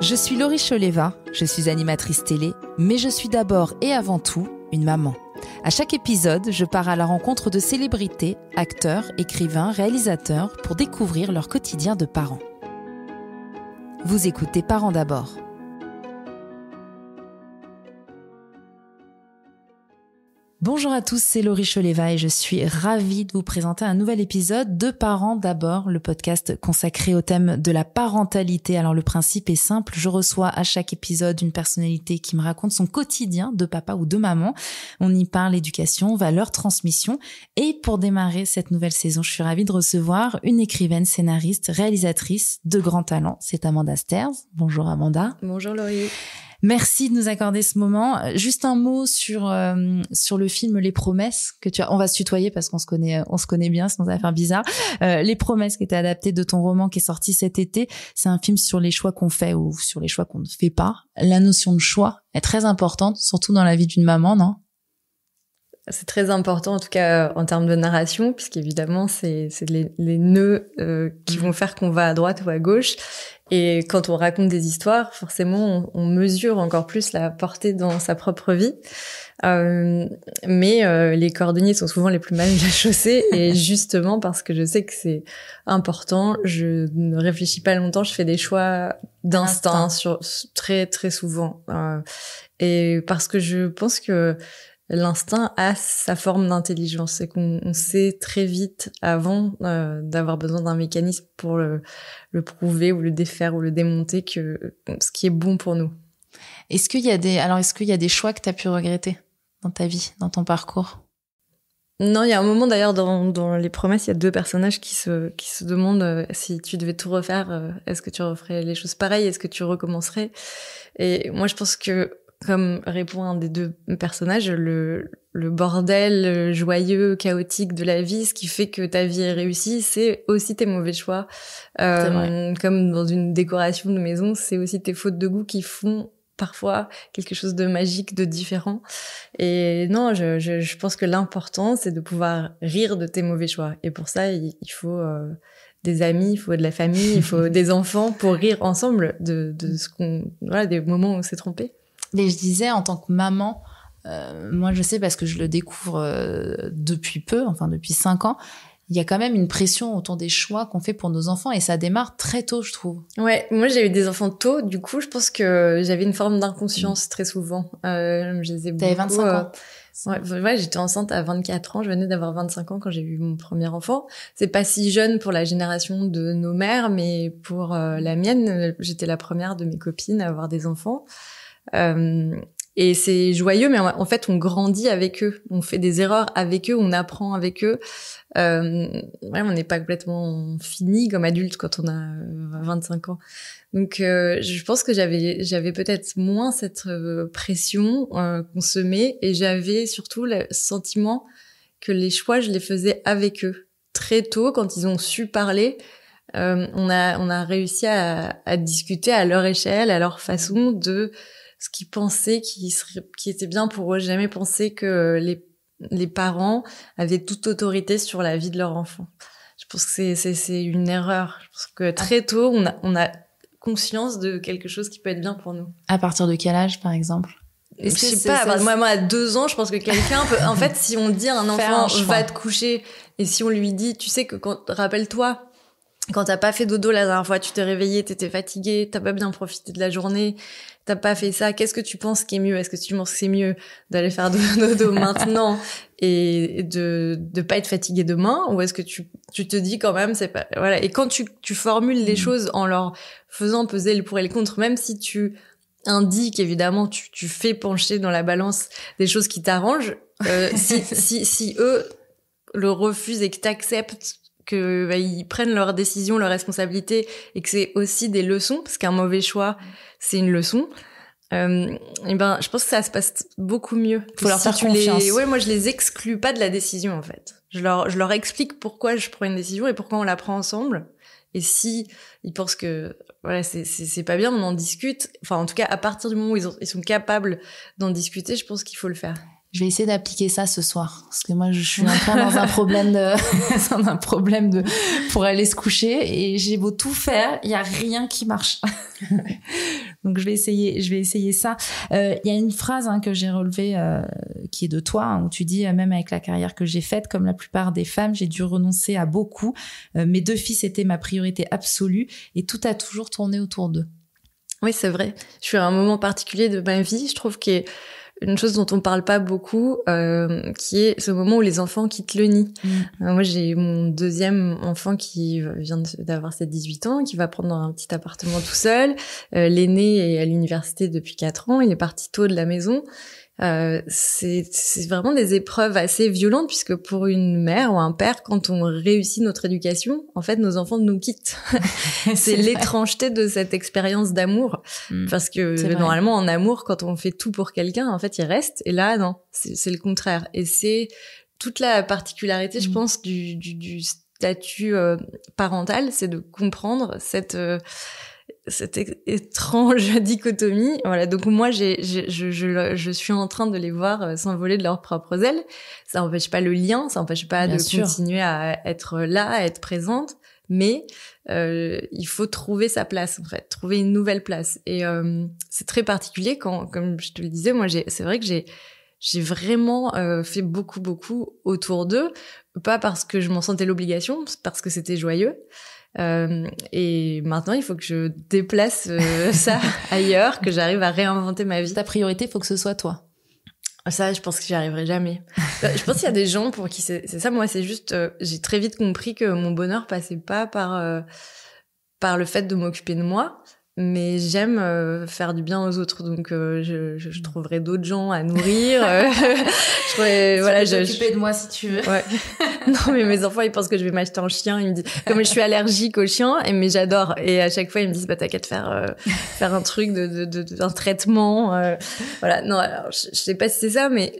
Je suis Laurie Choleva, je suis animatrice télé, mais je suis d'abord et avant tout une maman. À chaque épisode, je pars à la rencontre de célébrités, acteurs, écrivains, réalisateurs pour découvrir leur quotidien de parents. Vous écoutez Parents d'abord. Bonjour à tous, c'est Laurie Choleva et je suis ravie de vous présenter un nouvel épisode de Parents d'abord, le podcast consacré au thème de la parentalité. Alors le principe est simple, je reçois à chaque épisode une personnalité qui me raconte son quotidien de papa ou de maman. On y parle éducation, valeurs, transmission. Et pour démarrer cette nouvelle saison, je suis ravie de recevoir une écrivaine, scénariste, réalisatrice de grand talent. C'est Amanda Sterz. Bonjour Amanda. Bonjour Laurie. Merci de nous accorder ce moment. Juste un mot sur le film Les Promesses que tu as. On va se tutoyer parce qu'on se connaît bien, sinon ça va faire bizarre. Les Promesses qui était adapté de ton roman qui est sorti cet été. C'est un film sur les choix qu'on fait ou sur les choix qu'on ne fait pas. La notion de choix est très importante, surtout dans la vie d'une maman, non ? C'est très important, en tout cas en termes de narration, puisqu'évidemment, c'est les nœuds qui vont faire qu'on va à droite ou à gauche. Et quand on raconte des histoires, forcément, on mesure encore plus la portée dans sa propre vie. Mais les cordonniers sont souvent les plus mal chaussés. Et justement, parce que je sais que c'est important, je ne réfléchis pas longtemps, je fais des choix d'instinct très, très souvent. Et parce que je pense que l'instinct a sa forme d'intelligence, c'est qu'on sait très vite avant d'avoir besoin d'un mécanisme pour le prouver ou le défaire ou le démonter que ce qui est bon pour nous. Est-ce qu'il y a des choix que tu as pu regretter dans ta vie, dans ton parcours ? Non, il y a un moment d'ailleurs dans Les Promesses, il y a deux personnages qui se demandent si tu devais tout refaire, est-ce que tu referais les choses pareilles, est-ce que tu recommencerais ? Et moi je pense que comme répond un des deux personnages, le bordel joyeux, chaotique de la vie, ce qui fait que ta vie est réussie, c'est aussi tes mauvais choix. Comme dans une décoration de maison, c'est aussi tes fautes de goût qui font parfois quelque chose de magique, de différent. Et non, je pense que l'important, c'est de pouvoir rire de tes mauvais choix. Et pour ça, il faut des amis, il faut de la famille, il faut des enfants pour rire ensemble de des moments où on s'est trompé. Et je disais, en tant que maman, moi je sais parce que je le découvre depuis peu, enfin depuis 5 ans, il y a quand même une pression autour des choix qu'on fait pour nos enfants et ça démarre très tôt, je trouve. Ouais, moi j'ai eu des enfants tôt, du coup je pense que j'avais une forme d'inconscience très souvent. T'avais 25 ans. Ouais, j'étais enceinte à 24 ans, je venais d'avoir 25 ans quand j'ai eu mon premier enfant. C'est pas si jeune pour la génération de nos mères, mais pour la mienne, j'étais la première de mes copines à avoir des enfants. Et c'est joyeux, mais en fait, on grandit avec eux. On fait des erreurs avec eux, on apprend avec eux. On n'est pas complètement fini comme adulte quand on a 25 ans. Donc, je pense que j'avais peut-être moins cette pression qu'on se met, et j'avais surtout le sentiment que les choix, je les faisais avec eux. Très tôt, quand ils ont su parler, on a réussi à discuter à leur échelle, à leur façon de ce qu'ils pensaient qui était bien pour eux. J'ai jamais pensé que les parents avaient toute autorité sur la vie de leur enfant. Je pense que c'est une erreur. Je pense que très tôt, on a conscience de quelque chose qui peut être bien pour nous. À partir de quel âge, par exemple ? Je sais pas, moi à 2 ans, je pense que quelqu'un peut... En fait, si on dit à un enfant « va te coucher », et si on lui dit « tu sais que rappelle-toi, quand t'as pas fait dodo la dernière fois, tu t'es réveillé, t'étais fatigué, t'as pas bien profité de la journée, t'as pas fait ça, qu'est-ce que tu penses qui est mieux ? Est-ce que tu penses que c'est mieux d'aller faire dodo maintenant et de pas être fatigué demain, ou est-ce que tu te dis quand même c'est pas voilà. Et quand tu formules les choses en leur faisant peser le pour et le contre, même si tu indiques évidemment, tu fais pencher dans la balance des choses qui t'arrangent, si eux le refusent et que t'acceptes que ils prennent leurs décisions, leurs responsabilités, et que c'est aussi des leçons, parce qu'un mauvais choix c'est une leçon, je pense que ça se passe beaucoup mieux. Faut leur faire confiance. Moi je les exclus pas de la décision en fait. Je leur explique pourquoi je prends une décision et pourquoi on la prend ensemble. Et si ils pensent que voilà c'est pas bien, on en discute. Enfin en tout cas à partir du moment où ils sont capables d'en discuter, je pense qu'il faut le faire. Je vais essayer d'appliquer ça ce soir. Parce que moi, je suis un peu dans un problème pour aller se coucher. Et j'ai beau tout faire, il y a rien qui marche. Donc, je vais essayer ça. Il y a une phrase que j'ai relevée, qui est de toi, où tu dis, même avec la carrière que j'ai faite, comme la plupart des femmes, j'ai dû renoncer à beaucoup. Mes 2 fils étaient ma priorité absolue et tout a toujours tourné autour d'eux. Oui, c'est vrai. Je suis à un moment particulier de ma vie, je trouve, qu'il y a une chose dont on parle pas beaucoup, qui est ce moment où les enfants quittent le nid. Moi, j'ai mon 2e enfant qui vient d'avoir ses 18 ans, qui va prendre un petit appartement tout seul. L'aîné est à l'université depuis 4 ans, il est parti tôt de la maison. C'est vraiment des épreuves assez violentes, puisque pour une mère ou un père, quand on réussit notre éducation, en fait, nos enfants nous quittent. C'est l'étrangeté de cette expérience d'amour, parce que normalement, en amour, quand on fait tout pour quelqu'un, en fait, il reste. Et là, non, c'est le contraire. Et c'est toute la particularité, je pense, du statut parental, c'est de comprendre cette étrange dichotomie. Voilà, donc moi je suis en train de les voir s'envoler de leurs propres ailes. Ça n'empêche pas le lien, ça n'empêche pas de continuer à être là, à être présente, mais il faut trouver sa place, en fait, trouver une nouvelle place. Et c'est très particulier quand, comme je te le disais, moi c'est vrai que j'ai vraiment fait beaucoup autour d'eux, pas parce que je m'en sentais l'obligation, parce que c'était joyeux. Et maintenant, il faut que je déplace ça ailleurs, que j'arrive à réinventer ma vie. Ta priorité, il faut que ce soit toi. Ça, je pense que j'y arriverai jamais. Je pense qu'il y a des gens pour qui c'est ça. Moi, c'est juste, j'ai très vite compris que mon bonheur passait pas par le fait de m'occuper de moi. Mais j'aime faire du bien aux autres, donc je trouverai d'autres gens à nourrir. Tu peux t'occuper de moi si tu veux. Ouais. Non, mais mes enfants, ils pensent que je vais m'acheter un chien. Ils me disent, comme je suis allergique aux chiens, mais j'adore. Et à chaque fois, ils me disent, bah t'as qu'à te faire un truc un traitement. Voilà. Non, alors je sais pas si c'est ça, mais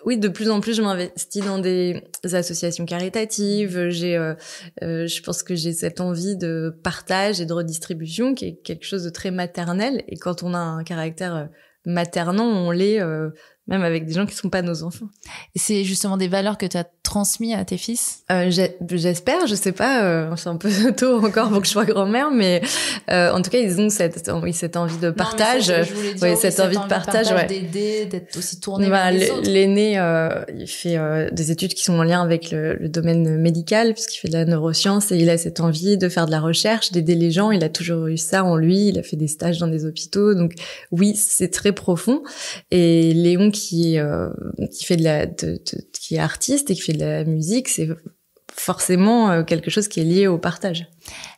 oui, de plus en plus, je m'investis dans des associations caritatives. Je pense que j'ai cette envie de partage et de redistribution qui est quelque chose de très maternel. Et quand on a un caractère maternant, on l'est même avec des gens qui sont pas nos enfants. Et c'est justement des valeurs que tu as transmises à tes fils? J'espère, je sais pas, c'est un peu tôt encore pour que je sois grand-mère, mais en tout cas, ils ont cette envie de partage. Cette envie de partage, d'aider, d'être aussi tourné vers les autres. L'aîné, il fait des études qui sont en lien avec le domaine médical, puisqu'il fait de la neuroscience, et il a cette envie de faire de la recherche, d'aider les gens. Il a toujours eu ça en lui, il a fait des stages dans des hôpitaux, donc oui, c'est très profond. Et Léon, qui fait qui est artiste et qui fait de la musique, c'est forcément quelque chose qui est lié au partage.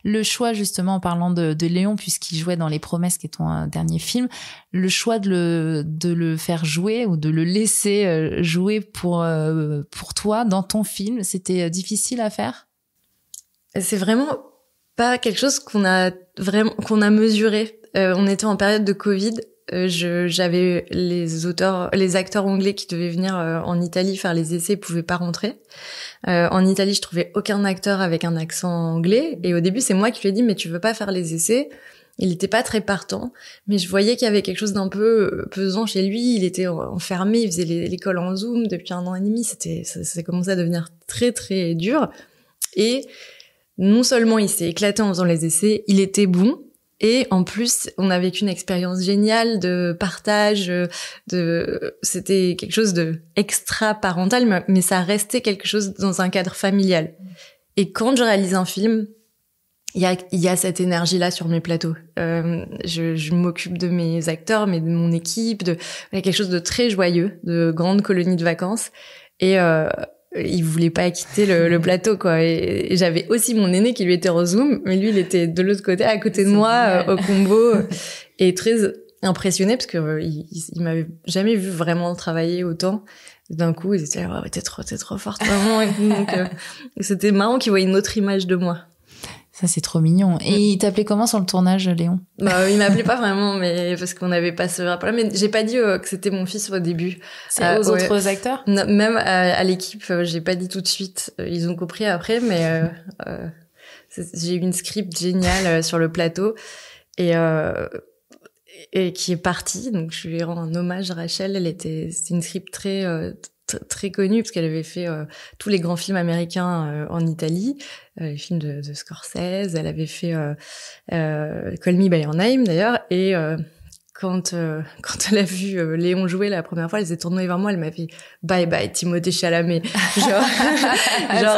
Le choix, justement, en parlant de Léon, puisqu'il jouait dans Les Promesses, qui est ton dernier film, le choix de le faire jouer ou de le laisser jouer pour toi dans ton film, c'était difficile à faire? C'est vraiment pas quelque chose qu'on a mesuré. On était en période de Covid. J'avais les acteurs anglais qui devaient venir en Italie faire les essais, pouvaient pas rentrer. En Italie, je trouvais aucun acteur avec un accent anglais. Et au début, c'est moi qui lui ai dit, mais tu veux pas faire les essais? Il était pas très partant, mais je voyais qu'il y avait quelque chose d'un peu pesant chez lui. Il était enfermé, il faisait l'école en Zoom depuis 1 an et demi. Ça commençait à devenir très très dur. Et non seulement il s'est éclaté en faisant les essais, il était bon. Et en plus, on a vécu une expérience géniale de partage, c'était quelque chose de extra parental, mais ça restait quelque chose dans un cadre familial. Et quand je réalise un film, il y a cette énergie-là sur mes plateaux. Je m'occupe de mes acteurs, mais de mon équipe, il y a quelque chose de très joyeux, de grande colonie de vacances. Et il voulait pas quitter le plateau, quoi. Et j'avais aussi mon aîné qui lui était en Zoom, mais lui, il était de l'autre côté, à côté de moi, au combo, et très impressionné parce que il m'avait jamais vu vraiment travailler autant. D'un coup, il était là, ouais, t'es trop forte, vraiment. Donc, c'était marrant qu'il voyait une autre image de moi. Ça, c'est trop mignon. Et il t'appelait comment sur le tournage, Léon? Bah, il m'appelait pas vraiment, mais parce qu'on n'avait pas ce rapport-là. Mais j'ai pas dit que c'était mon fils au début. C'est aux autres acteurs? Non, même à l'équipe, j'ai pas dit tout de suite. Ils ont compris après, mais j'ai eu une script géniale sur le plateau. Et et qui est partie. Donc je lui rends un hommage, Rachel. C'est une script très connue parce qu'elle avait fait tous les grands films américains en Italie, les films de Scorsese. Elle avait fait Call Me by Your Name d'ailleurs. Et quand elle a vu Léon jouer la première fois, elle s'est tournée vers moi, elle m'a fait bye bye Timothée Chalamet. Genre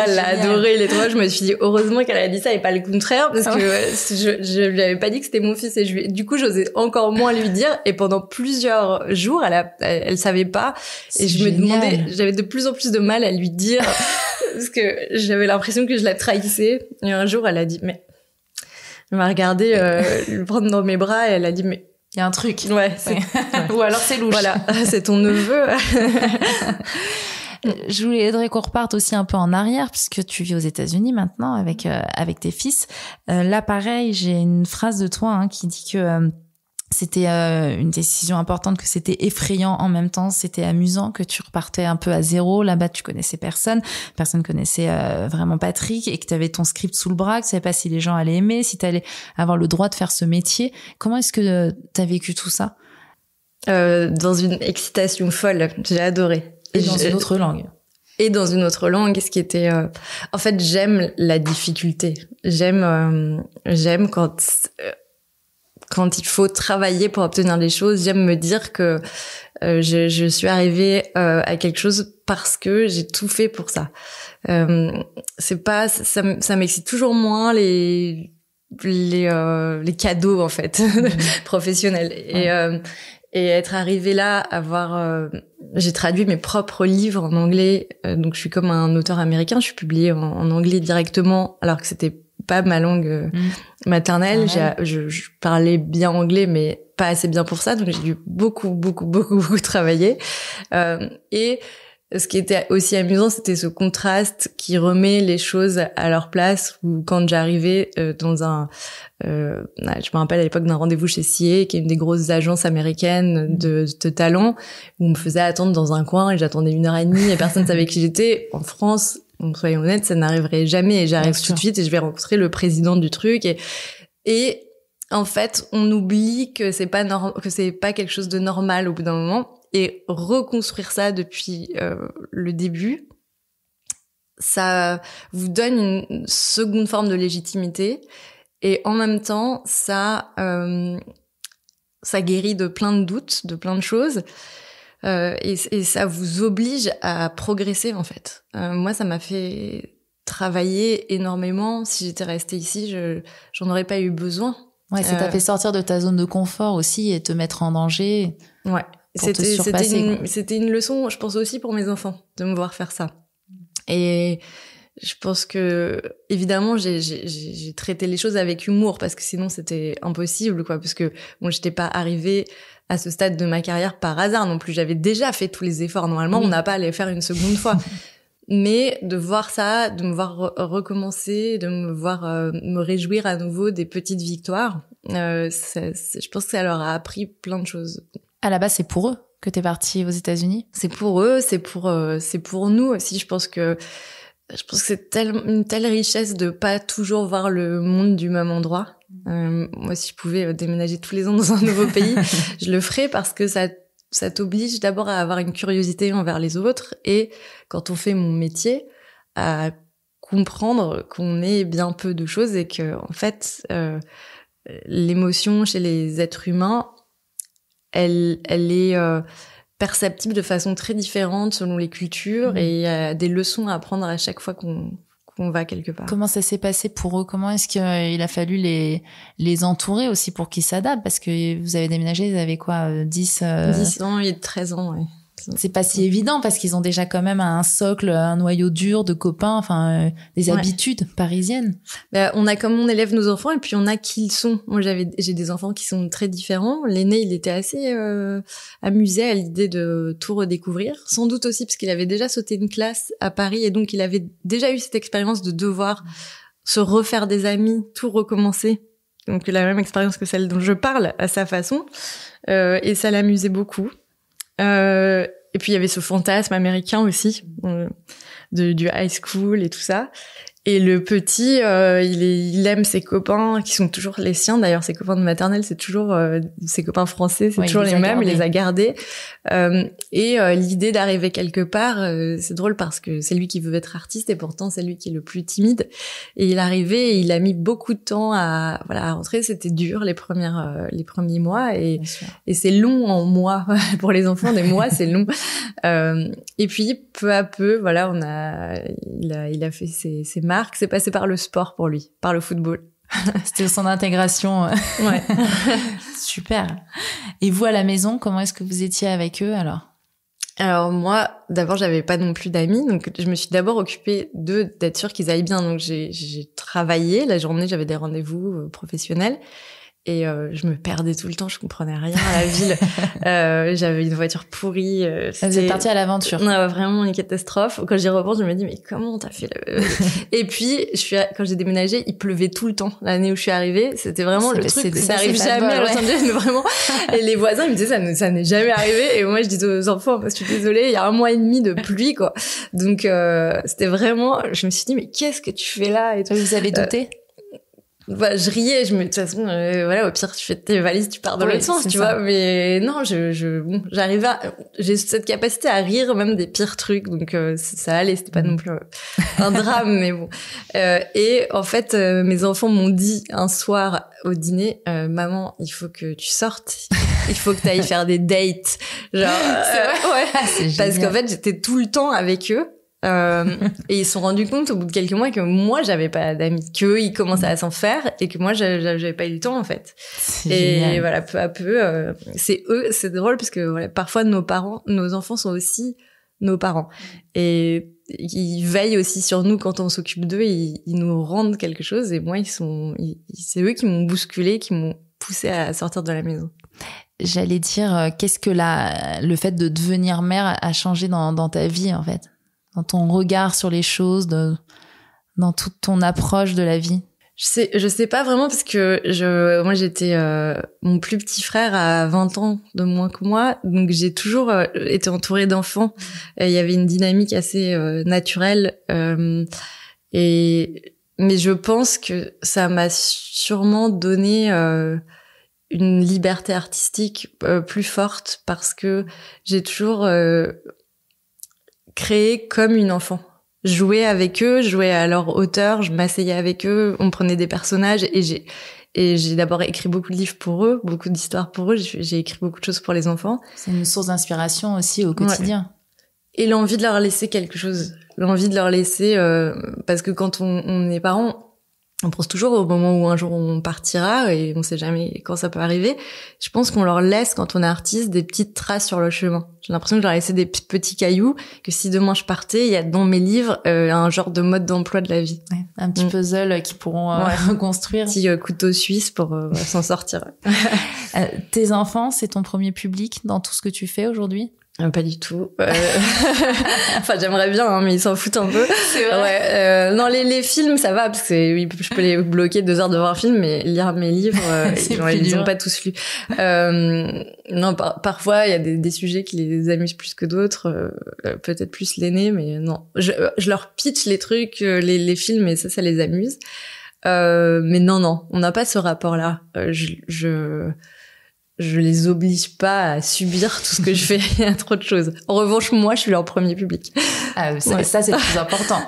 elle l'a adoré, les trois. Je me suis dit heureusement qu'elle a dit ça et pas le contraire, parce que je lui avais pas dit que c'était mon fils, et du coup j'osais encore moins lui dire, et pendant plusieurs jours elle savait pas, et je me demandais, j'avais de plus en plus de mal à lui dire parce que j'avais l'impression que je la trahissais. Et un jour elle a dit mais, elle m'a regardé le prendre dans mes bras, et elle a dit mais il y a un truc. Ouais. Ou alors c'est louche. Voilà, c'est ton neveu. Je voudrais qu'on reparte aussi un peu en arrière, puisque tu vis aux États-Unis maintenant avec tes fils. Là, pareil, j'ai une phrase de toi qui dit que c'était une décision importante, que c'était effrayant en même temps, c'était amusant, que tu repartais un peu à zéro. Là-bas, tu connaissais personne connaissait vraiment Patrick, et que tu avais ton script sous le bras, que tu savais pas si les gens allaient aimer, si tu allais avoir le droit de faire ce métier. Comment est-ce que tu as vécu tout ça? Dans une excitation folle, j'ai adoré. Et dans une autre langue. Et dans une autre langue, ce qui était... En fait, j'aime la difficulté. J'aime quand il faut travailler pour obtenir des choses. J'aime me dire que je suis arrivée à quelque chose parce que j'ai tout fait pour ça. C'est pas... Ça m'excite toujours moins les cadeaux, en fait, professionnels. Et être arrivée là, j'ai traduit mes propres livres en anglais, donc je suis comme un auteur américain, je suis publiée en anglais directement, alors que c'était pas ma langue maternelle. Je parlais bien anglais, mais pas assez bien pour ça, donc j'ai dû beaucoup travailler. Et ce qui était aussi amusant, c'était ce contraste qui remet les choses à leur place, où quand j'arrivais dans je me rappelle à l'époque d'un rendez-vous chez CA, qui est une des grosses agences américaines de talent, où on me faisait attendre dans un coin et j'attendais 1h30 et personne ne savait qui j'étais. En France, soyons honnêtes, ça n'arriverait jamais, et j'arrive tout de suite et je vais rencontrer le président du truc, et en fait, on oublie que c'est pas quelque chose de normal au bout d'un moment. Et reconstruire ça depuis le début, ça vous donne une seconde forme de légitimité, et en même temps, ça guérit de plein de doutes, de plein de choses, et ça vous oblige à progresser, en fait. Moi, ça m'a fait travailler énormément. Si j'étais restée ici, j'en aurais pas eu besoin. Ouais, ça t'a fait sortir de ta zone de confort aussi et te mettre en danger. Ouais. C'était une leçon, je pense, aussi pour mes enfants, de me voir faire ça. Et je pense que, évidemment, j'ai traité les choses avec humour, parce que sinon c'était impossible, quoi. Parce que bon, j'étais pas arrivée à ce stade de ma carrière par hasard non plus. J'avais déjà fait tous les efforts. Normalement, on n'a pas à les faire une seconde fois. Mais de voir ça, de me voir recommencer, de me voir me réjouir à nouveau des petites victoires, je pense que ça leur a appris plein de choses. À la base, c'est pour eux que t'es partie aux États-Unis? C'est pour eux, c'est pour nous aussi. Je pense que c'est une telle richesse de pas toujours voir le monde du même endroit. Moi, si je pouvais déménager tous les ans dans un nouveau pays, je le ferais, parce que ça t'oblige d'abord à avoir une curiosité envers les autres, et quand on fait mon métier, à comprendre qu'on est bien peu de choses, et que en fait, l'émotion chez les êtres humains, elle est perceptible de façon très différente selon les cultures, et il y a des leçons à apprendre à chaque fois qu'on va quelque part. Comment ça s'est passé pour eux? Comment est-ce qu'il a fallu les entourer aussi pour qu'ils s'adaptent? Parce que vous avez déménagé, ils avaient quoi, 10 ans et 13 ans, ouais. C'est pas si évident, parce qu'ils ont déjà quand même un socle, un noyau dur de copains, enfin des habitudes parisiennes. On a comme on élève nos enfants, et puis on a qui ils sont. Moi, j'ai des enfants qui sont très différents. L'aîné, il était assez amusé à l'idée de tout redécouvrir, sans doute aussi parce qu'il avait déjà sauté une classe à Paris, et donc il avait déjà eu cette expérience de devoir se refaire des amis, tout recommencer. Donc la même expérience que celle dont je parle, à sa façon, et ça l'amusait beaucoup. Et puis il y avait ce fantasme américain aussi, du high school et tout ça. Et le petit, il aime ses copains qui sont toujours les siens. D'ailleurs, ses copains de maternelle, c'est toujours ses copains français, c'est toujours les mêmes. Il les a gardés. L'idée d'arriver quelque part, c'est drôle parce que c'est lui qui veut être artiste et pourtant c'est lui qui est le plus timide. Et il est arrivé et il a mis beaucoup de temps à rentrer. C'était dur les premiers mois et c'est long en mois pour les enfants. Des mois, c'est long. Et puis peu à peu, voilà, il a fait ses marques. C'est passé par le sport pour lui, par le football. C'était son intégration. Ouais. Super. Et vous, à la maison, comment est-ce que vous étiez avec eux, alors? Alors moi, d'abord, j'avais pas non plus d'amis, donc je me suis d'abord occupée d'être sûre qu'ils aillent bien. Donc j'ai travaillé la journée, j'avais des rendez-vous professionnels. Et je me perdais tout le temps, je comprenais rien à la ville. J'avais une voiture pourrie. Vous êtes partie à l'aventure. Non, vraiment une catastrophe. Quand j'y repense, je me dis mais comment t'as fait Et puis quand j'ai déménagé, il pleuvait tout le temps. L'année où je suis arrivée, c'était vraiment le truc. Ça arrive jamais à Los Angeles, mais vraiment. Et les voisins ils me disaient ça n'est jamais arrivé. Et moi je disais aux enfants, je suis désolée, il y a 1 mois et demi de pluie quoi. Donc c'était vraiment. Je me suis dit mais qu'est-ce que tu fais là et tout. Vous avez douté? Bah, je riais, de toute façon, voilà, au pire, tu fais tes valises, tu pars dans l'autre sens, tu vois, mais non, j'arrivais j'ai cette capacité à rire même des pires trucs, donc, ça allait, c'était pas non plus un drame, mais bon. Et en fait, mes enfants m'ont dit un soir au dîner, maman, il faut que tu sortes, il faut que tu ailles faire des dates. Genre, c'est vrai? Ouais. C'est parce qu'en fait, j'étais tout le temps avec eux. Et ils se sont rendus compte au bout de quelques mois que moi j'avais pas d'amis, qu'eux ils commençaient à s'en faire et que moi j'avais pas eu le temps en fait. Et génial. Voilà, peu à peu, c'est drôle parce que voilà, parfois nos enfants sont aussi nos parents et ils veillent aussi sur nous quand on s'occupe d'eux, ils nous rendent quelque chose et moi c'est eux qui m'ont bousculé, qui m'ont poussé à sortir de la maison. J'allais dire, qu'est-ce que le fait de devenir mère a changé dans ta vie en fait? Dans ton regard sur les choses, dans toute ton approche de la vie? Je sais pas vraiment parce que moi j'étais mon plus petit frère a 20 ans de moins que moi, donc j'ai toujours été entourée d'enfants. Il y avait une dynamique assez naturelle mais je pense que ça m'a sûrement donné une liberté artistique plus forte parce que j'ai toujours créé comme une enfant. Jouer avec eux, jouer à leur hauteur, je m'asseyais avec eux, on prenait des personnages et j'ai d'abord écrit beaucoup de livres pour eux, beaucoup d'histoires pour eux, j'ai écrit beaucoup de choses pour les enfants. C'est une source d'inspiration aussi au quotidien. Ouais. Et l'envie de leur laisser quelque chose, l'envie de leur laisser parce que quand on est parent, on pense toujours au moment où un jour on partira et on sait jamais quand ça peut arriver. Je pense qu'on leur laisse, quand on est artiste, des petites traces sur le chemin. J'ai l'impression que je leur laissais des petits cailloux, que si demain je partais, il y a dans mes livres un genre de mode d'emploi de la vie. Ouais, un petit puzzle qu'ils pourront reconstruire. Un petit couteau suisse pour s'en sortir. Tes enfants, c'est ton premier public dans tout ce que tu fais aujourd'hui ? Pas du tout. Enfin, j'aimerais bien, hein, mais ils s'en foutent un peu. C'est vrai. Ouais. Non, les films, ça va, parce que je peux les bloquer 2 heures devant un film, mais lire mes livres, ils ont pas tous lu. Non, parfois, il y a des sujets qui les amusent plus que d'autres, peut-être plus l'aîné, mais non. Je leur pitch les trucs, les films, et ça les amuse. Mais non, on n'a pas ce rapport-là. Je les oblige pas à subir tout ce que je fais. Il y a trop de choses. En revanche, moi, je suis leur premier public. Ah, ça c'est le plus important.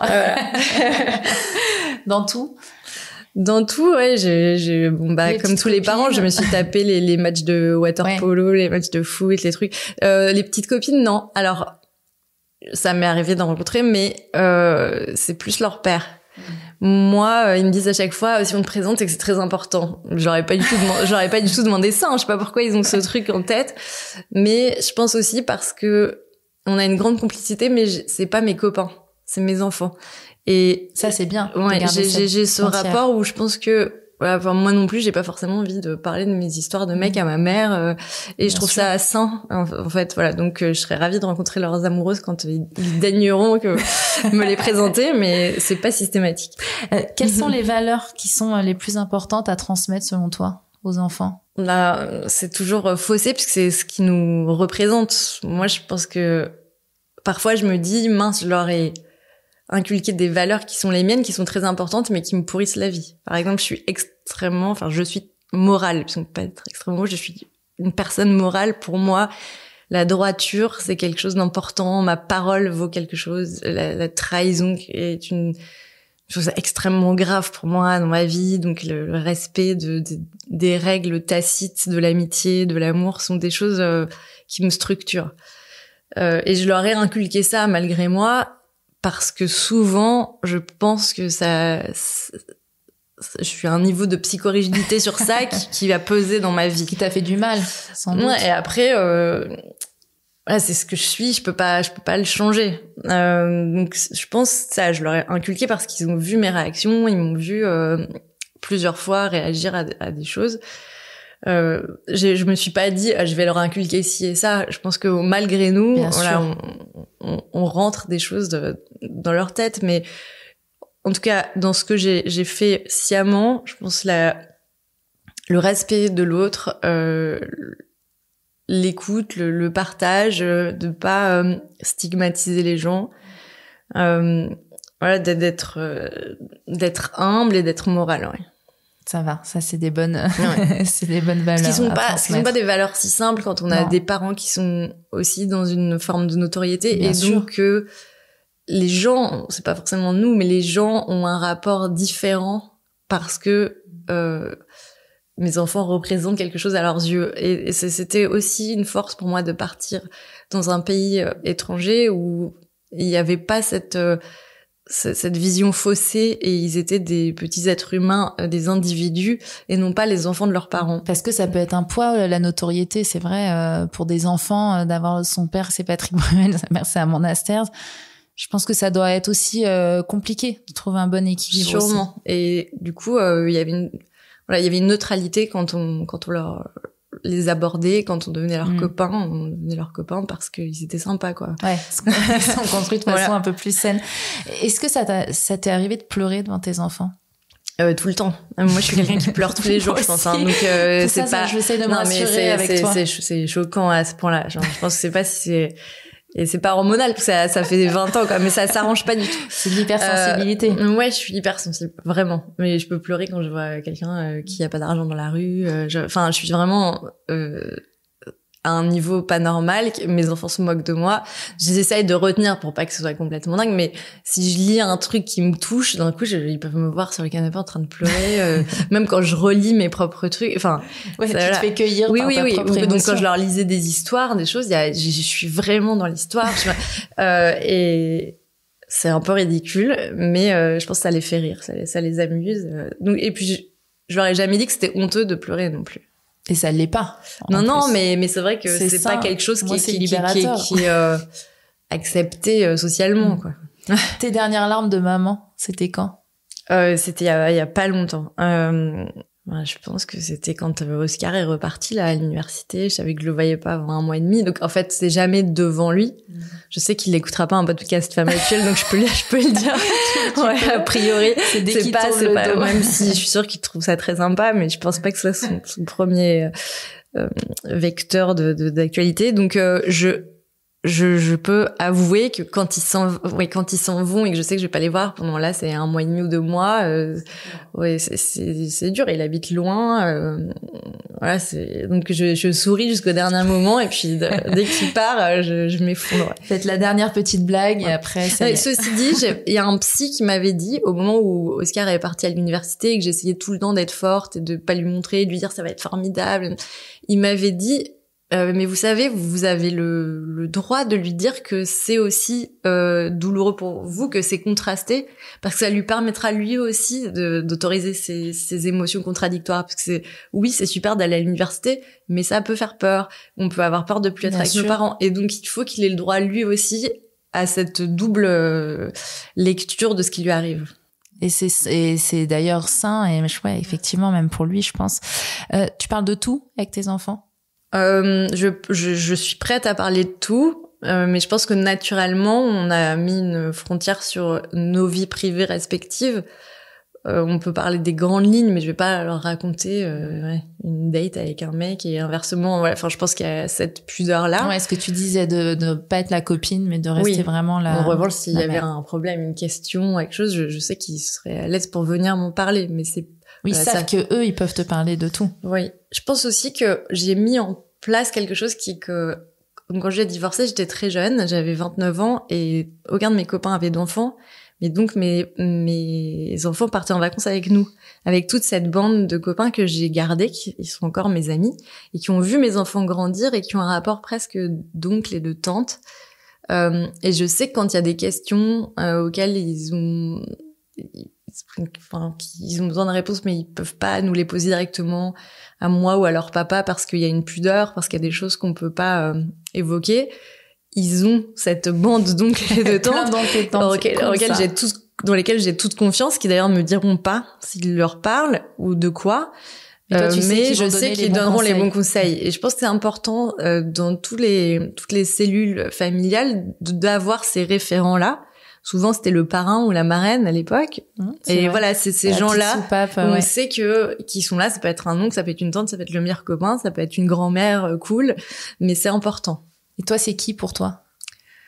Dans tout? Dans tout, ouais, comme tous les parents, je me suis tapé les matchs de water polo, les matchs de foot, les trucs. Les petites copines, non. Alors, ça m'est arrivé d'en rencontrer, mais c'est plus leur père. Moi, ils me disent à chaque fois, si on te présente, c'est que c'est très important. J'aurais pas du tout demandé ça, hein. Je sais pas pourquoi ils ont ce truc en tête. Mais je pense aussi parce que on a une grande complicité, mais c'est pas mes copains. C'est mes enfants. Et ça, c'est bien. Ouais, j'ai ce rapport où je pense que, voilà, enfin, moi non plus, j'ai pas forcément envie de parler de mes histoires de mecs à ma mère, et je trouve ça sain, en fait, voilà. Donc, je serais ravie de rencontrer leurs amoureuses quand ils daigneront me les présenter, mais c'est pas systématique. Quelles sont les valeurs qui sont les plus importantes à transmettre selon toi aux enfants? Là, c'est toujours faussé puisque c'est ce qui nous représente. Moi, je pense que parfois je me dis, mince, je leur ai inculquer des valeurs qui sont les miennes, qui sont très importantes, mais qui me pourrissent la vie. Par exemple, je suis morale, parce qu'on peut pas être extrêmement, je suis une personne morale. Pour moi, la droiture, c'est quelque chose d'important. Ma parole vaut quelque chose. La trahison est une chose extrêmement grave pour moi dans ma vie. Donc, le respect des règles tacites de l'amitié, de l'amour sont des choses qui me structurent. Et je leur ai inculqué ça malgré moi, parce que souvent, je pense que je suis à un niveau de psychorigidité sur ça qui va peser dans ma vie. Qui t'a fait du mal, sans doute. Ouais, et après, voilà, c'est ce que je suis, je peux pas le changer. Donc, je pense ça, je leur ai inculqué parce qu'ils ont vu mes réactions, ils m'ont vu plusieurs fois réagir à des choses. Je me suis pas dit je vais leur inculquer ci et ça. Je pense que malgré nous, voilà, on rentre des choses dans leur tête, mais en tout cas dans ce que j'ai fait sciemment, je pense le respect de l'autre, l'écoute, le partage, de pas stigmatiser les gens, voilà, d'être humble et d'être moral, ouais. Ça va, ça c'est des bonnes, c'est des bonnes valeurs. Qui sont pas des valeurs si simples quand on a des parents qui sont aussi dans une forme de notoriété. Bien sûr. Donc les gens, c'est pas forcément nous, mais les gens ont un rapport différent parce que mes enfants représentent quelque chose à leurs yeux. Et c'était aussi une force pour moi de partir dans un pays étranger où il y avait pas cette vision faussée, et ils étaient des petits êtres humains, des individus, et non pas les enfants de leurs parents. Parce que ça peut être un poids, la notoriété, c'est vrai, pour des enfants, d'avoir son père c'est Patrick Bruel, sa mère c'est Amanda Stairs. Je pense que ça doit être aussi compliqué de trouver un bon équilibre. Sûrement. Aussi. Et du coup, il y avait une neutralité quand on les abordait, quand on devenait leurs copains, on devenait leurs copains parce qu'ils étaient sympas, quoi. Ouais, ils sont construits de façon un peu plus saine. Est-ce que ça t'est arrivé de pleurer devant tes enfants? Tout le temps. Moi, je suis quelqu'un qui pleure tous les jours, je pense. Hein. Donc, c'est pas. J'essaie de me rassurer avec toi. C'est choquant à ce point-là. Genre, je pense que c'est pas si c'est. Et c'est pas hormonal, parce que ça fait 20 ans, quoi, mais ça s'arrange pas du tout. C'est de l'hypersensibilité. Ouais, je suis hypersensible, vraiment. Mais je peux pleurer quand je vois quelqu'un qui a pas d'argent dans la rue. Je suis vraiment à un niveau pas normal. Mes enfants se moquent de moi. J'essaye de retenir pour pas que ce soit complètement dingue, mais si je lis un truc qui me touche, d'un coup, ils peuvent me voir sur le canapé en train de pleurer. Même quand je relis mes propres trucs, enfin, ouais, tu te fais cueillir par ta propre émotion. Donc quand je leur lisais des histoires, des choses, je suis vraiment dans l'histoire. Et c'est un peu ridicule, mais je pense que ça les fait rire, ça les amuse. Donc, et puis je leur ai jamais dit que c'était honteux de pleurer non plus. Et ça l'est pas. Non, mais c'est vrai que c'est pas quelque chose qui est accepté socialement, quoi. Tes dernières larmes de maman, c'était quand? C'était il y a pas longtemps. Je pense que c'était quand Oscar est reparti là à l'université. Je savais que je le voyais pas avant 1 mois et demi. Donc en fait, c'est jamais devant lui. Je sais qu'il n'écoutera pas un podcast Femme Actuelle, donc je peux le dire. Ouais, a priori, c'est pas même si je suis sûre qu'il trouve ça très sympa, mais je pense pas que ce soit son premier vecteur d'actualité. Donc je peux avouer que quand ils s'en vont et que je sais que je vais pas les voir pendant là, c'est 1 mois et demi ou 2 mois, ouais, c'est dur. Il habite loin, voilà, donc je souris jusqu'au dernier moment, et puis dès qu'il part, je m'effondre. Faites la dernière petite blague, et après ceci dit, il y a un psy qui m'avait dit, au moment où Oscar est parti à l'université et que j'essayais tout le temps d'être forte et de pas lui montrer, de lui dire ça va être formidable, il m'avait dit mais vous savez, vous avez le droit de lui dire que c'est aussi douloureux pour vous, que c'est contrasté, parce que ça lui permettra lui aussi d'autoriser ses émotions contradictoires. Parce que c'est super d'aller à l'université, mais ça peut faire peur. On peut avoir peur de plus être avec nos parents. Et donc, il faut qu'il ait le droit lui aussi à cette double lecture de ce qui lui arrive. Et c'est d'ailleurs sain, et ouais, effectivement, même pour lui, je pense. Tu parles de tout avec tes enfants? Je suis prête à parler de tout, mais je pense que naturellement, on a mis une frontière sur nos vies privées respectives. on peut parler des grandes lignes, mais je vais pas leur raconter une date avec un mec et inversement. Voilà. Enfin, je pense qu'il y a cette pudeur-là. Ouais, ce que tu disais de ne pas être la copine, mais de rester vraiment la. En revanche, s'il y avait un problème, une question, quelque chose, je sais qu'ils seraient à l'aise pour venir m'en parler, mais c'est. Oui, ils savent que eux, ils peuvent te parler de tout. Oui, je pense aussi que j'ai mis en place quelque chose donc quand j'ai divorcé, j'étais très jeune, j'avais 29 ans et aucun de mes copains avait d'enfants. Mais donc mes enfants partaient en vacances avec nous, avec toute cette bande de copains que j'ai gardés, qui sont encore mes amis, et qui ont vu mes enfants grandir et qui ont un rapport presque d'oncle et de tante. Et je sais que quand il y a des questions auxquelles ils ont besoin de réponses, mais ils peuvent pas nous les poser directement à moi ou à leur papa parce qu'il y a une pudeur, parce qu'il y a des choses qu'on peut pas évoquer. Ils ont cette bande d'oncles et de tantes dans lesquelles j'ai toute confiance, qui d'ailleurs me diront pas s'ils leur parlent ou de quoi. Mais, toi, je sais qu'ils donneront les bons conseils. Et je pense que c'est important dans toutes les cellules familiales d'avoir ces référents-là. Souvent, c'était le parrain ou la marraine à l'époque. Et vrai. Voilà, c'est ces gens-là soupape, on sait qu'ils sont là. Ça peut être un oncle, ça peut être une tante, ça peut être le meilleur copain, ça peut être une grand-mère cool. Mais c'est important. Et toi, c'est qui pour toi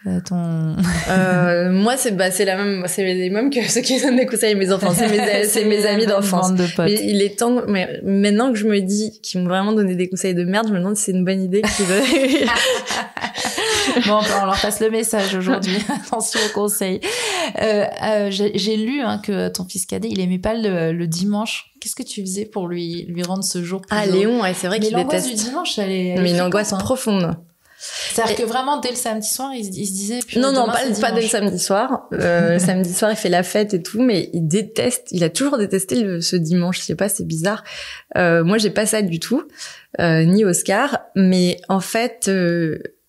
moi, c'est les mêmes que ceux qui donnent des conseils à mes enfants. C'est mes amis d'enfance. Mais il est temps. Mais maintenant que je me dis qu'ils m'ont vraiment donné des conseils de merde, je me demande si c'est une bonne idée qu'ils veulent. Bon, on leur passe le message aujourd'hui. Attention aux conseils. J'ai lu que ton fils cadet, il aimait pas le dimanche. Qu'est-ce que tu faisais pour lui rendre ce jour plus Léon, ouais, c'est vrai qu'il déteste. L'angoisse du dimanche, elle est une angoisse profonde. C'est-à-dire que vraiment, dès le samedi soir, il se disait... Non, pas dès le samedi soir. Le samedi soir, il fait la fête et tout, mais il a toujours détesté ce dimanche. Je sais pas, c'est bizarre. Moi, j'ai pas ça du tout, ni Oscar. Mais en fait,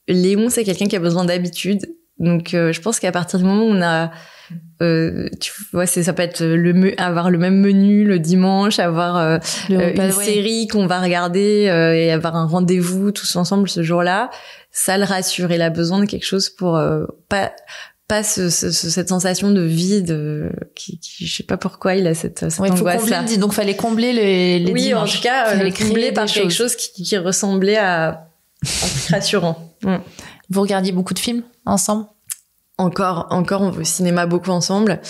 Léon, c'est quelqu'un qui a besoin d'habitude. Donc, je pense qu'à partir du moment où on a... tu vois, ça peut être avoir le même menu le dimanche, avoir une série qu'on va regarder et avoir un rendez-vous tous ensemble ce jour-là, ça le rassure. Il a besoin de quelque chose pour pas cette sensation de vide qui je sais pas pourquoi il a cette angoisse-là. Donc fallait combler les oui, dimanches. En tout cas, combler par quelque chose qui ressemblait à un truc rassurant. Vous regardiez beaucoup de films ensemble? Encore, on va au cinéma beaucoup ensemble.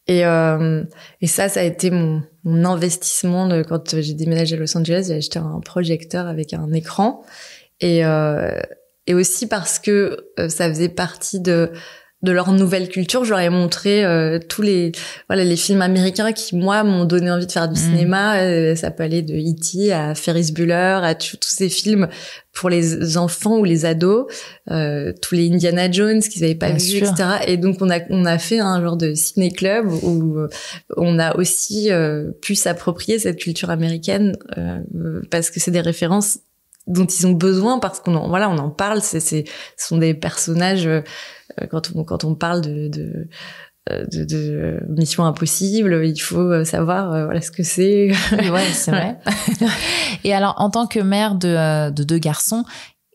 Et ça a été mon investissement quand j'ai déménagé à Los Angeles. J'ai acheté un projecteur avec un écran. Et aussi parce que ça faisait partie de leur nouvelle culture. Je leur ai montré tous les films américains qui, moi, m'ont donné envie de faire du cinéma. Ça peut aller de E.T. à Ferris Bueller, à tous ces films pour les enfants ou les ados, tous les Indiana Jones qu'ils n'avaient pas vus, etc. Et donc, on a fait un genre de ciné-club où on a aussi pu s'approprier cette culture américaine parce que c'est des références dont ils ont besoin, parce qu'on en parle. Ce sont des personnages... Quand on parle de Mission Impossible, il faut savoir ce que c'est. Ouais, c'est vrai. Et alors, en tant que mère de deux garçons,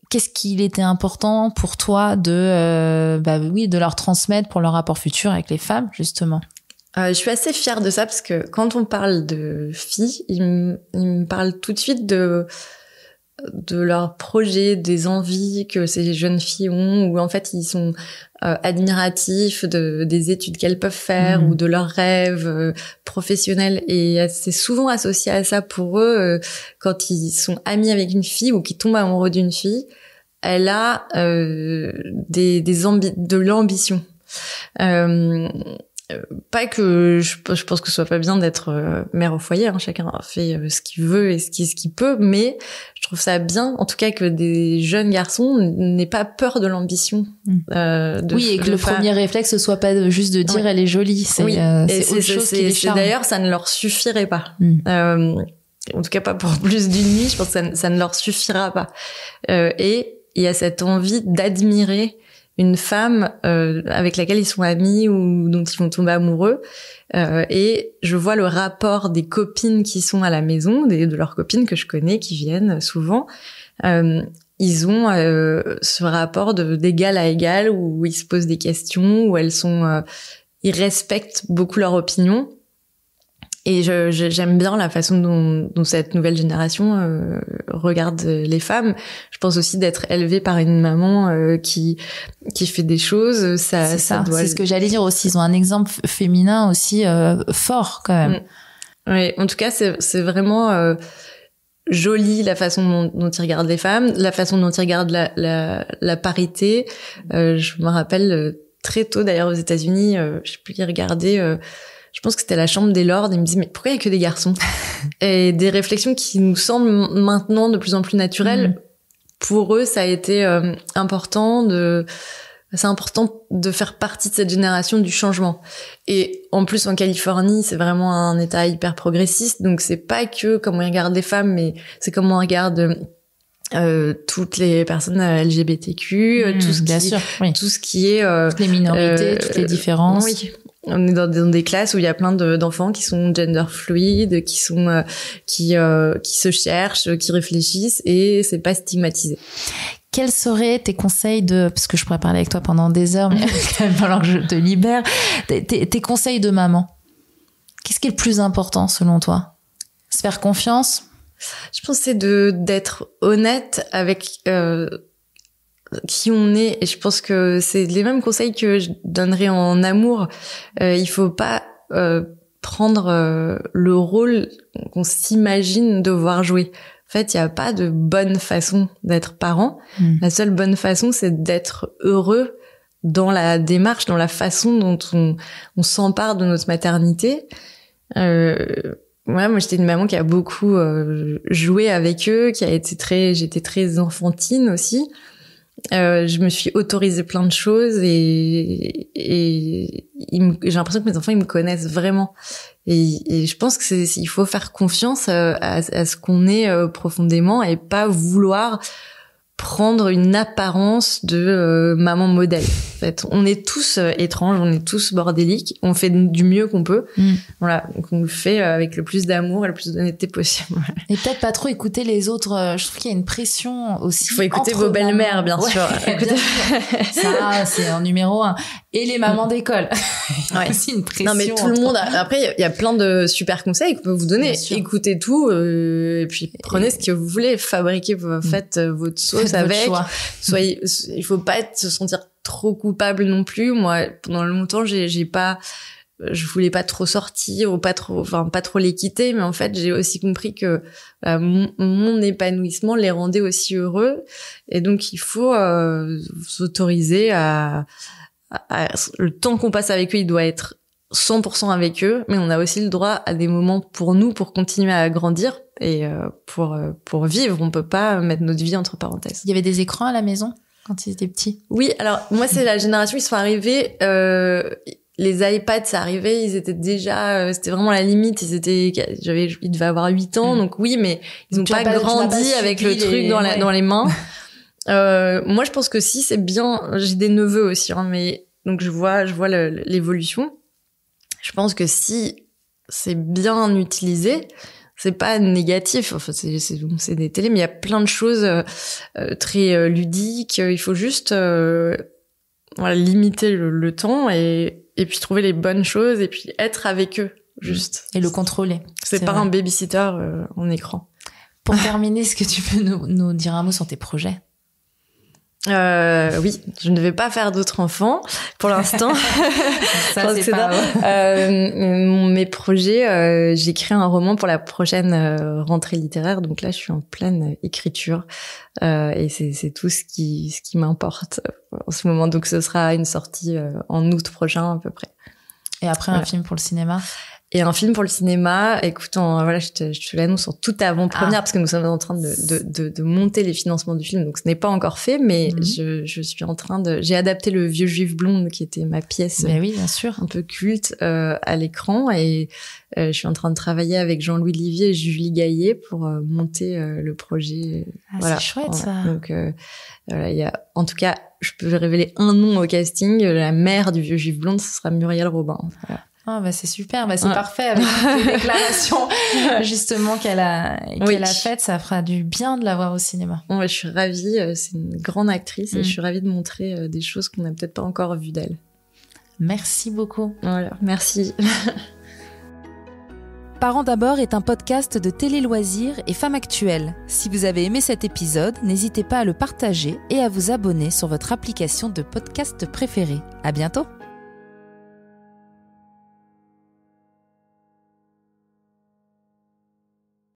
qu'est-ce qu'il était important pour toi de leur transmettre pour leur rapport futur avec les femmes, justement? Je suis assez fière de ça parce que quand on parle de filles, ils me parlent tout de suite de leurs projets, des envies que ces jeunes filles ont, où en fait ils sont admiratifs des études qu'elles peuvent faire ou de leurs rêves professionnels, et c'est souvent associé à ça pour eux. Quand ils sont amis avec une fille ou qu'ils tombent amoureux d'une fille, elle a de l'ambition. Pas que je pense que ce soit pas bien d'être mère au foyer, hein, chacun fait ce qu'il veut et ce qu'il peut, mais je trouve ça bien, en tout cas, que des jeunes garçons n'aient pas peur de l'ambition. Et que le premier réflexe ce soit pas juste de dire elle est jolie, c'est autre chose qui les charme. D'ailleurs, ça ne leur suffirait pas. En tout cas, pas pour plus d'une nuit. Je pense que ça ne leur suffira pas. Et il y a cette envie d'admirer une femme avec laquelle ils sont amis ou dont ils vont tomber amoureux. Et je vois le rapport des copines qui sont à la maison, de leurs copines que je connais, qui viennent souvent. Ils ont ce rapport d'égal à égal où ils se posent des questions, où ils respectent beaucoup leur opinion. Et j'aime bien la façon dont cette nouvelle génération regarde les femmes. Je pense aussi d'être élevée par une maman qui fait des choses. C'est ce que j'allais dire aussi. Ils ont un exemple féminin aussi fort quand même. Oui, en tout cas, c'est vraiment joli la façon dont ils regardent les femmes, la façon dont ils regardent la parité. Je me rappelle très tôt d'ailleurs aux États-Unis, je sais plus qui regarder. Je pense que c'était la Chambre des Lords. Ils me disaient mais pourquoi il y a que des garçons? Et des réflexions qui nous semblent maintenant de plus en plus naturelles. Pour eux, ça a été important de faire partie de cette génération du changement. Et en plus, en Californie, c'est vraiment un État hyper progressiste. Donc, c'est pas que comment on regarde les femmes, mais c'est comment on regarde toutes les personnes LGBTQ, tout ce qui est toutes les minorités, toutes les différences. Oui. On est dans des classes où il y a plein d'enfants qui sont gender fluides, qui se cherchent, qui réfléchissent, et c'est pas stigmatisé. Quels seraient tes conseils parce que je pourrais parler avec toi pendant des heures, mais alors que je te libère, tes conseils de maman? Qu'est-ce qui est le plus important selon toi? Se faire confiance? Je pense que c'est d'être honnête avec qui on est, et je pense que c'est les mêmes conseils que je donnerais en amour. Il faut pas prendre le rôle qu'on s'imagine devoir jouer. En fait, il y a pas de bonne façon d'être parent. La seule bonne façon, c'est d'être heureux dans la démarche, dans la façon dont on s'empare de notre maternité. Moi, j'étais une maman qui a beaucoup joué avec eux, j'étais très enfantine aussi. Je me suis autorisée plein de choses et j'ai l'impression que mes enfants, ils me connaissent vraiment. Et je pense que il faut faire confiance à ce qu'on est profondément, et pas vouloir prendre une apparence de maman modèle. En fait, on est tous étranges, on est tous bordéliques, on fait du mieux qu'on peut. Voilà, donc on le fait avec le plus d'amour et le plus d'honnêteté possible. Et peut-être pas trop écouter les autres. Je trouve qu'il y a une pression aussi. Il faut écouter vos belles-mères, bien sûr. Bien sûr. Ça, c'est en numéro 1. Et les mamans d'école. Ouais. Aussi une pression. Non, mais tout le monde. Après, il y a plein de super conseils qu'on peut vous donner. Écoutez tout, et puis prenez ce que vous voulez. Fabriquez, faites votre sauce avec. Il faut pas se sentir trop coupable non plus. Moi, pendant longtemps, je voulais pas trop sortir ou pas trop les quitter, mais en fait, j'ai aussi compris que mon épanouissement les rendait aussi heureux, et donc il faut s'autoriser le temps qu'on passe avec eux, il doit être 100% avec eux, mais on a aussi le droit à des moments pour nous, pour continuer à grandir et pour vivre. On peut pas mettre notre vie entre parenthèses. Il y avait des écrans à la maison quand ils étaient petits? Oui, alors moi c'est la génération, ils sont arrivés, les iPads ça arrivait, ils étaient déjà, c'était vraiment la limite, ils devaient avoir 8 ans, donc oui, mais ils ont pas grandi avec le truc dans les mains. Moi je pense que si, c'est bien, j'ai des neveux aussi, mais donc je vois l'évolution. Je pense que si c'est bien utilisé, c'est pas négatif. Enfin, c'est des télés, mais il y a plein de choses très ludiques. Il faut juste limiter le temps et puis trouver les bonnes choses et puis être avec eux, juste. Et le contrôler. C'est pas vrai. Un babysitter en écran. Pour terminer, est-ce que tu peux nous dire un mot sur tes projets? Oui, je ne vais pas faire d'autres enfants pour l'instant. Ça, c'est pas mes projets, j'ai écrit un roman pour la prochaine rentrée littéraire, donc là je suis en pleine écriture et c'est tout ce qui m'importe en ce moment. Donc ce sera une sortie en août prochain à peu près. Et après un film pour le cinéma? Et un film pour le cinéma, écoute, je te l'annonce en toute avant-première parce que nous sommes en train de monter les financements du film, donc ce n'est pas encore fait, mais je suis en train j'ai adapté Le Vieux Juif blonde qui était ma pièce, oui, bien sûr, un peu culte à l'écran, et je suis en train de travailler avec Jean-Louis Livier et Julie Gaillet pour monter le projet. Voilà. C'est chouette ça. Donc il y a, en tout cas, je peux révéler un nom au casting, la mère du Vieux Juif blonde, ce sera Muriel Robin. Voilà. Ah c'est super, c'est parfait avec les déclarations justement qu'elle a faites, ça fera du bien de la voir au cinéma. Je suis ravie, c'est une grande actrice et je suis ravie de montrer des choses qu'on n'a peut-être pas encore vues d'elle. Merci beaucoup. Voilà, merci. Parents d'abord est un podcast de télé-loisirs et femmes actuelles. Si vous avez aimé cet épisode, n'hésitez pas à le partager et à vous abonner sur votre application de podcast préférée. À bientôt!